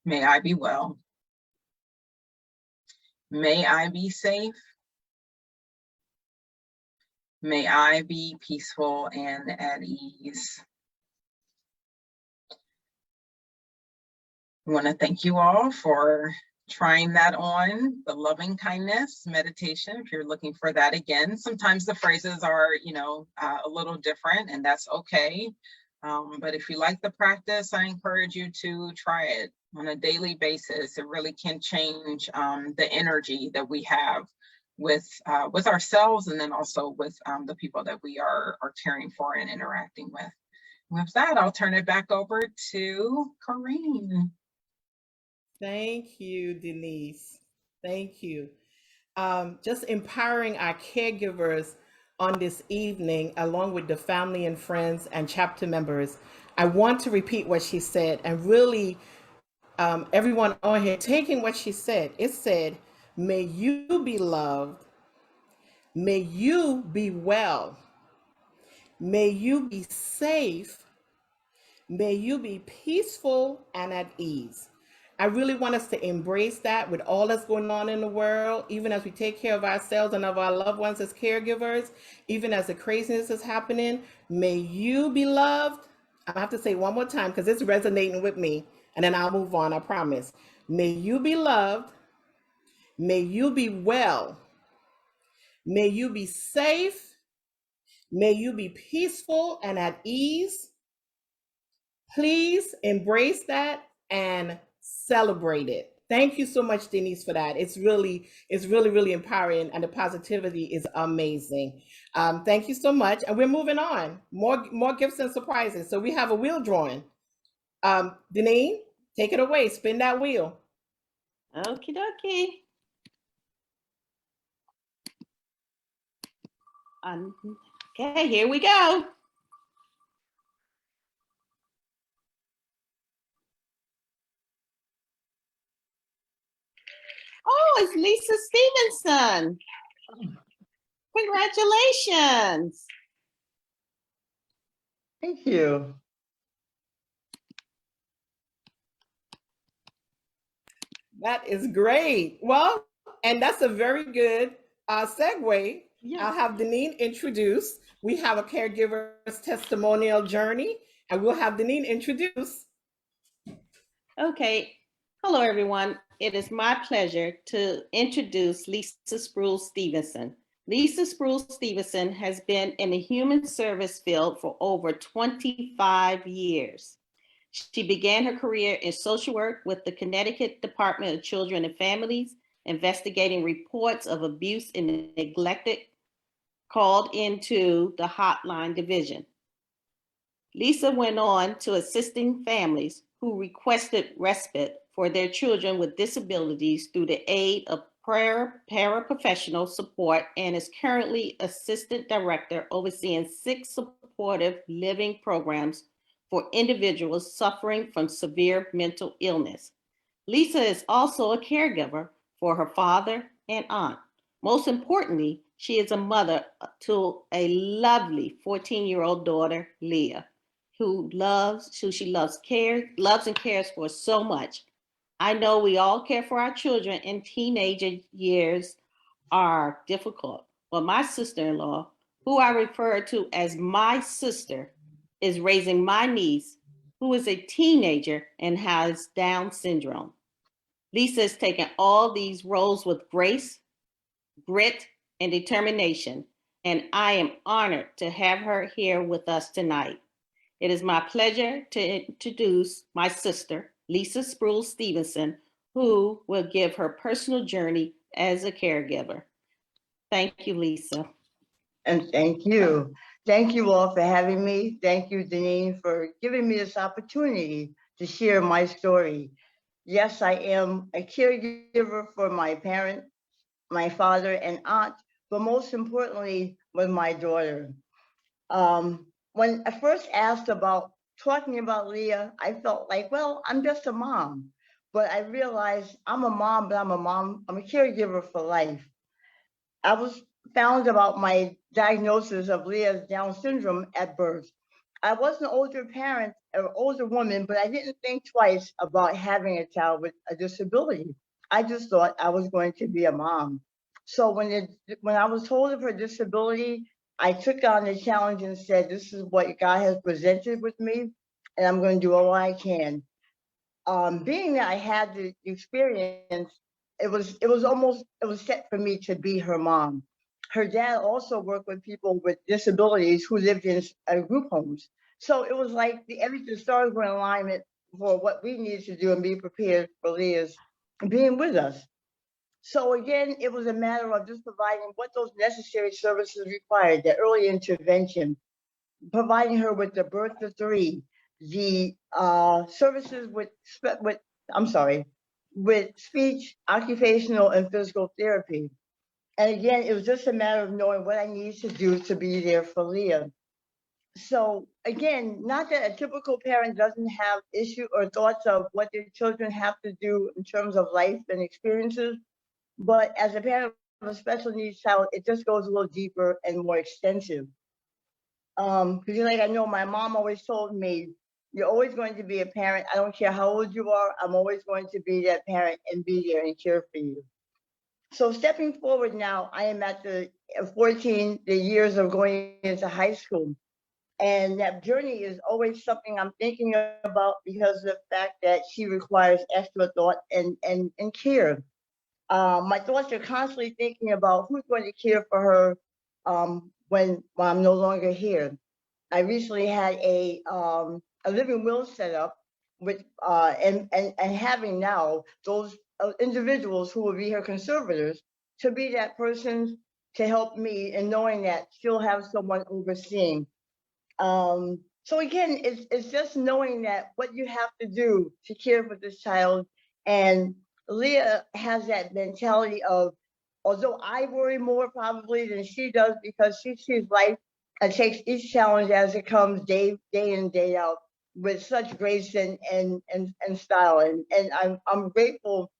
May I be well. May I be safe. May I be peaceful and at ease. I want to thank you all for trying that on, the loving kindness meditation. If you're looking for that again, sometimes the phrases are, a little different, and that's okay. But if you like the practice, I encourage you to try it on a daily basis. It really can change the energy that we have with ourselves, and then also with the people that we are caring for and interacting with. With that, I'll turn it back over to Corrine. Thank you, Denise. Thank you. Just empowering our caregivers on this evening, along with the family and friends and chapter members. I want to repeat what she said, and really, everyone on here taking what she said. It said, may you be loved. May you be well. May you be safe. May you be peaceful and at ease. I really want us to embrace that with all that's going on in the world, even as we take care of ourselves and of our loved ones as caregivers, even as the craziness is happening. May you be loved. I have to say one more time because it's resonating with me, and then I'll move on, I promise. May you be loved. May you be well. May you be safe. May you be peaceful and at ease. Please embrace that and celebrate it. Thank you so much, Denise, for that. It's really, really empowering, and the positivity is amazing. Thank you so much. And we're moving on. More gifts and surprises. So we have a wheel drawing. Denise, take it away. Spin that wheel. Okie dokie. Okay, here we go. Oh, it's Lisa Stevenson. Congratulations. Thank you. That is great. Well, and that's a very good segue. Yes. I'll have Denise introduce. We have a caregiver's testimonial journey, and we'll have Denise introduce. Okay. Hello, everyone. It is my pleasure to introduce Lisa Spruill Stevenson. Lisa Spruill Stevenson has been in the human service field for over 25 years. She began her career in social work with the Connecticut Department of Children and Families, investigating reports of abuse and neglected called into the Hotline Division. Lisa went on to assisting families who requested respite for their children with disabilities through the aid of paraprofessional support and is currently Assistant Director overseeing 6 supportive living programs for individuals suffering from severe mental illness. Lisa is also a caregiver for her father and aunt. Most importantly, she is a mother to a lovely 14-year-old daughter, Leah, who she loves and cares for so much. I know we all care for our children, and teenager years are difficult. But my sister-in-law, who I refer to as my sister, is raising my niece, who is a teenager and has Down syndrome. Lisa has taken all these roles with grace, grit, and determination, and I am honored to have her here with us tonight. It is my pleasure to introduce my sister, Lisa Sproul Stevenson, who will give her personal journey as a caregiver. Thank you, Lisa. And thank you. Thank you all for having me. Thank you, Deneen, for giving me this opportunity to share my story. Yes, I am a caregiver for my parents, my father and aunt, but most importantly, with my daughter. When I first asked about talking about Leah, I felt like, well, I'm just a mom. But I realized I'm a mom, but I'm a caregiver for life. I was found about my diagnosis of Leah's Down syndrome at birth. I was an older parent, an older woman, but I didn't think twice about having a child with a disability. I just thought I was going to be a mom. So when I was told of her disability, I took on the challenge and said, this is what God has presented with me, and I'm going to do all I can. Being that I had the experience, it was set for me to be her mom. Her dad also worked with people with disabilities who lived in group homes. So it was like everything stars were in alignment for what we needed to do and be prepared for Leah's being with us. So again, it was a matter of just providing what those necessary services required, the early intervention, providing her with the birth to 3, the services with speech, occupational, and physical therapy. And again, it was just a matter of knowing what I needed to do to be there for Leah. So again, not that a typical parent doesn't have issue or thoughts of what their children have to do in terms of life and experiences, but as a parent of a special needs child, it just goes a little deeper and more extensive. Because like I know my mom always told me, you're always going to be a parent. I don't care how old you are. I'm always going to be that parent and be there and care for you. So stepping forward now, I am at the 14, the years of going into high school. And that journey is always something I'm thinking about because of the fact that she requires extra thought and care. My thoughts are constantly thinking about who's going to care for her when I'm no longer here. I recently had a living will set up with and having now those individuals who will be her conservators to be that person to help me and knowing that she'll have someone overseeing. So again, it's just knowing that what you have to do to care for this child. And Leah has that mentality of, although I worry more probably than she does because she sees life and takes each challenge as it comes day in, day out with such grace and style. And I'm grateful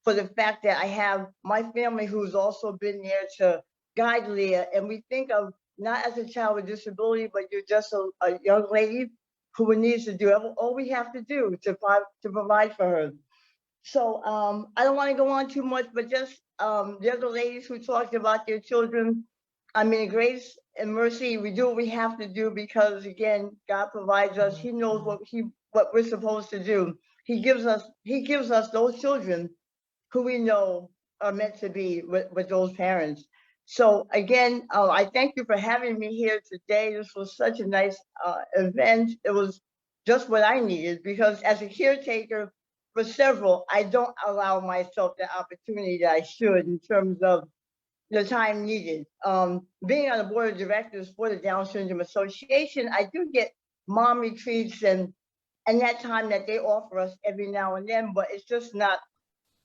for the fact that I have my family who's also been there to guide Leah. And we think of not as a child with disability, but you're just a young lady who needs to do all we have to do to provide for her. So I don't want to go on too much, but just the other ladies who talked about their children. I mean, grace and mercy, we do what we have to do because again, God provides us. He knows what we're supposed to do. He gives us those children who we know are meant to be with those parents. So again, I thank you for having me here today. This was such a nice event. It was just what I needed, because as a caretaker for several, I don't allow myself the opportunity that I should in terms of the time needed. Being on the board of directors for the Down Syndrome Association, I do get mom retreats and that time that they offer us every now and then, but it's just not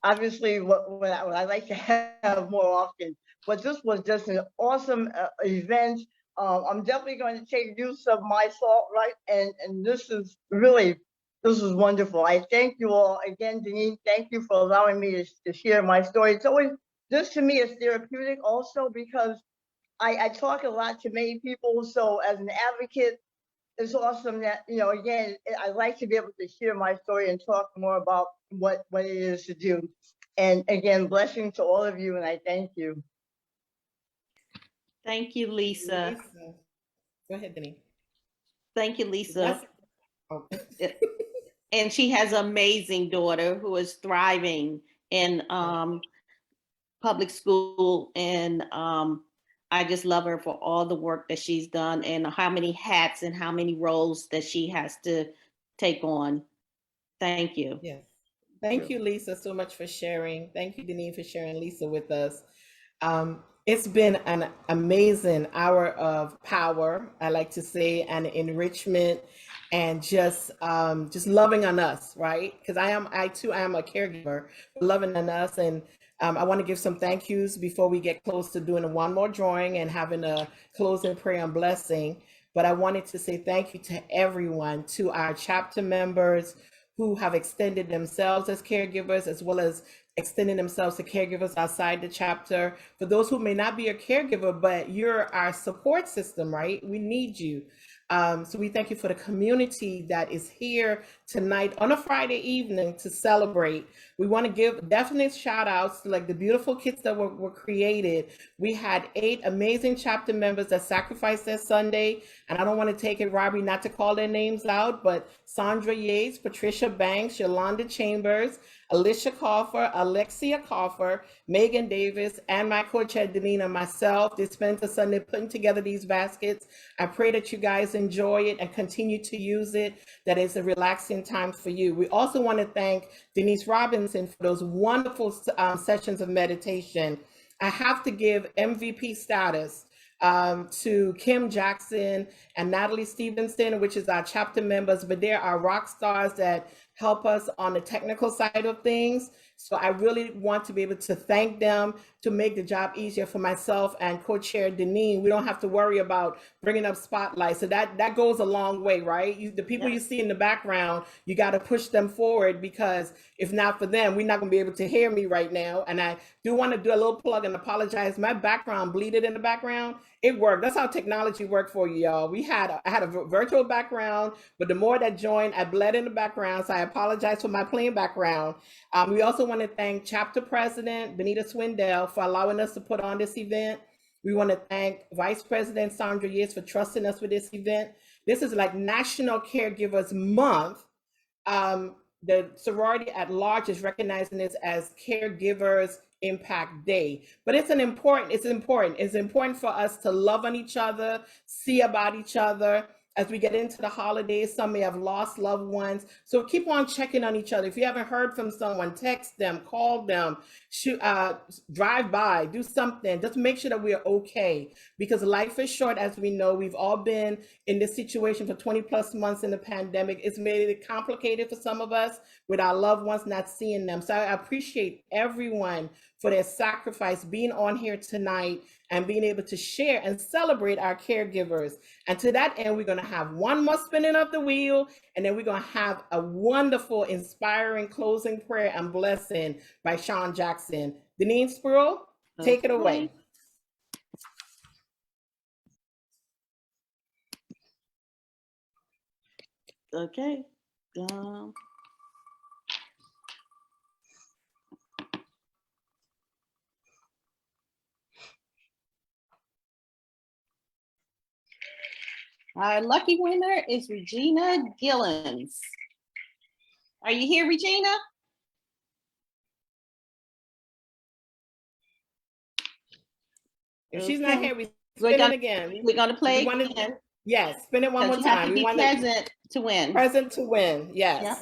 obviously what I like to have more often. But this was just an awesome event. I'm definitely going to take use of my salt, right? And this is wonderful. I thank you all again, Denise. Thank you for allowing me to share my story. It's always, this to me is therapeutic also, because I talk a lot to many people. So as an advocate, it's awesome that, again, I like to be able to share my story and talk more about what it is to do. And again, blessing to all of you, and I thank you. Thank you, Lisa. Go ahead, Denise. Thank you, Lisa. Yes. Oh. And she has an amazing daughter who is thriving in public school. And I just love her for all the work that she's done and how many hats and how many roles that she has to take on. Thank you. Yes. Thank you, Lisa, so much for sharing. Thank you, Denise, for sharing Lisa with us. It's been an amazing hour of power, I like to say, and enrichment, and just loving on us, right? Because I am a caregiver, loving on us. And I want to give some thank yous before we get close to doing one more drawing and having a closing prayer and blessing. But I wanted to say thank you to everyone, to our chapter members who have extended themselves as caregivers, as well as extending themselves to caregivers outside the chapter. For those who may not be a caregiver, but you're our support system, right? We need you. So we thank you for the community that is here tonight on a Friday evening to celebrate. We want to give definite shout outs to like the beautiful kits that were created. We had 8 amazing chapter members that sacrificed their Sunday. And I don't want to take it robbery not to call their names out, but Sandra Yates, Patricia Banks, Yolanda Chambers, Alicia Coffer, Alexia Coffer, Megan Davis, and my co-chair Denina, myself. They spent the Sunday putting together these baskets. I pray that you guys enjoy it and continue to use it, that it's a relaxing time for you. We also want to thank Denise Robinson for those wonderful sessions of meditation. I have to give MVP status to Kim Jackson and Natalie Stevenson, which is our chapter members, but they're our rock stars that help us on the technical side of things. So I really want to be able to thank them to make the job easier for myself and co-chair Deneen. We don't have to worry about bringing up spotlights. So that goes a long way, right? The people you see in the background, you got to push them forward, because if not for them, we're not going to be able to hear me right now. And I do want to do a little plug and apologize. My background bleeded in the background. It worked. That's how technology worked for you, y'all. I had a virtual background, but the more that joined, I bled in the background. So I apologize for my plain background. We also want to thank Chapter President Benita Swindell for allowing us to put on this event. We want to thank Vice President Sandra Yates for trusting us with this event. This is like National Caregivers Month. The sorority at large is recognizing this as Caregivers Impact Day, but it's important for us to love on each other, see about each other. As we get into the holidays, some may have lost loved ones. So keep on checking on each other. If you haven't heard from someone, text them, call them, drive by, do something. Just make sure that we are okay, because life is short. As we know, we've all been in this situation for 20 plus months in the pandemic. It's made it complicated for some of us with our loved ones not seeing them. So I appreciate everyone for their sacrifice, being on here tonight and being able to share and celebrate our caregivers. And to that end, we're going to have one more spinning of the wheel, and then we're going to have a wonderful, inspiring closing prayer and blessing by Sean Jackson. Deneen Spruill, take it away. Okay. Our lucky winner is Regina Gillens. Are you here, Regina? If she's not here, we're gonna again. We're gonna play again. Yes, spin it one more Because you have time. to be want present to win. present to win. Yes. Yep.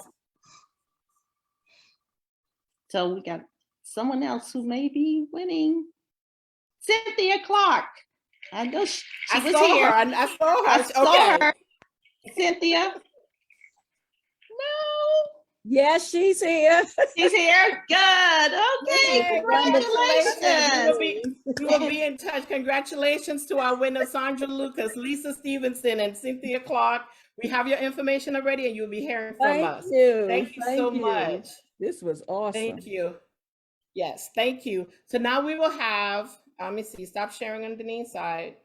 So we got someone else who may be winning. Cynthia Clark. I know she I was saw here. her. I saw her. I saw Okay. her. Cynthia. No, Yes, she's here. she's here. Good. Okay, Yay, congratulations. We will be in touch. Congratulations to our winners, Sandra Lucas, Lisa Stevenson, and Cynthia Clark. We have your information already, and you'll be hearing from Thank us. you. Thank you so much. This was awesome. Thank you. Yes, thank you. So now we will have, let me see, stop sharing on Denise's side.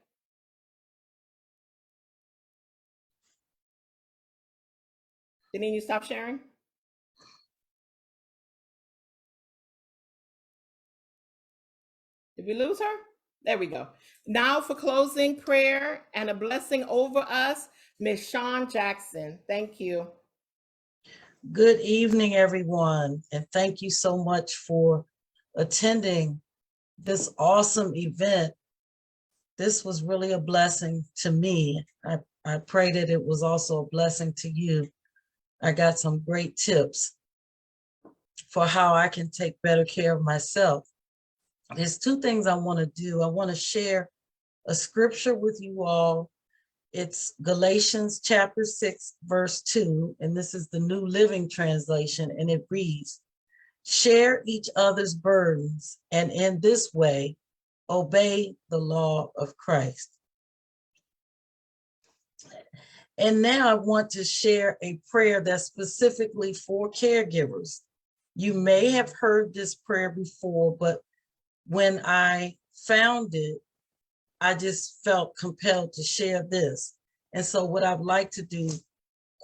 Denise, you stop sharing? Did we lose her? There we go. Now for closing prayer and a blessing over us, Ms. Shawn Jackson. Thank you. Good evening, everyone, and thank you so much for attending this awesome event. This was really a blessing to me. I pray that it was also a blessing to you. I got some great tips for how I can take better care of myself. There's two things I want to do. I want to share a scripture with you all. It's Galatians chapter 6, verse 2, and this is the New Living Translation, and it reads, "Share each other's burdens, and in this way, obey the law of Christ." And now I want to share a prayer that's specifically for caregivers. You may have heard this prayer before, but when I found it, I just felt compelled to share this. And so what I'd like to do,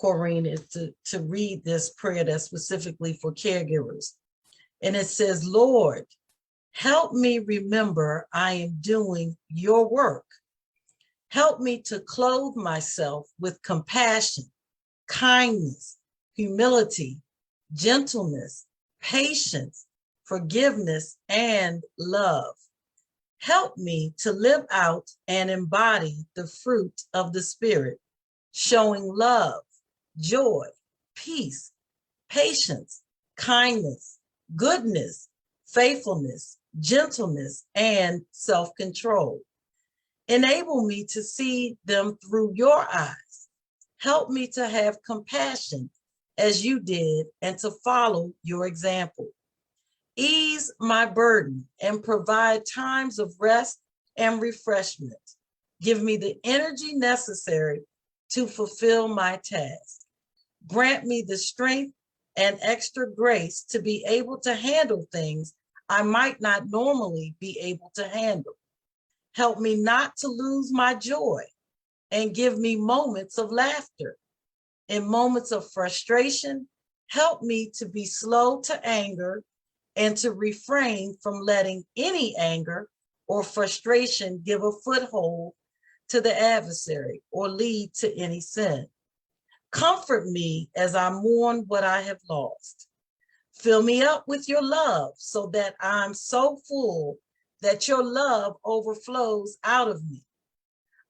Corrine, is to read this prayer that's specifically for caregivers. And it says, "Lord, help me remember I am doing your work. Help me to clothe myself with compassion, kindness, humility, gentleness, patience, forgiveness, and love. Help me to live out and embody the fruit of the Spirit, showing love, joy, peace, patience, kindness, goodness, faithfulness, gentleness, and self-control. Enable me to see them through your eyes. Help me to have compassion as you did and to follow your example. Ease my burden and provide times of rest and refreshment. Give me the energy necessary to fulfill my task. Grant me the strength and extra grace to be able to handle things I might not normally be able to handle. Help me not to lose my joy and give me moments of laughter. In moments of frustration, help me to be slow to anger and to refrain from letting any anger or frustration give a foothold to the adversary or lead to any sin. Comfort me as I mourn what I have lost. Fill me up with your love so that I'm so full that your love overflows out of me.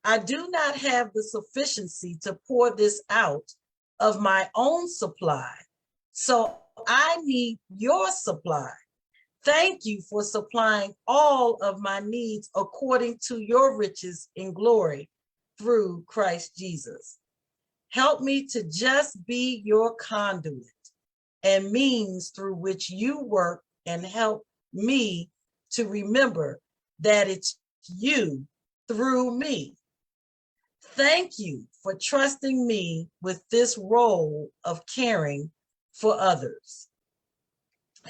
I do not have the sufficiency to pour this out of my own supply, so I need your supply. Thank you for supplying all of my needs according to your riches in glory through Christ Jesus. Help me to just be your conduit and means through which you work, and help me to remember that it's you through me. Thank you for trusting me with this role of caring for others.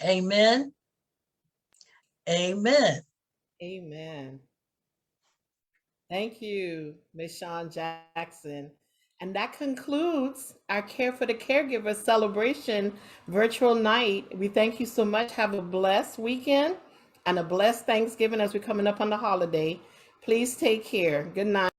Amen. Amen. Amen. Thank you, Ms. Shawn Jackson. And that concludes our Care for the Caregiver celebration virtual night. We thank you so much. Have a blessed weekend and a blessed Thanksgiving as we're coming up on the holiday. Please take care. Good night.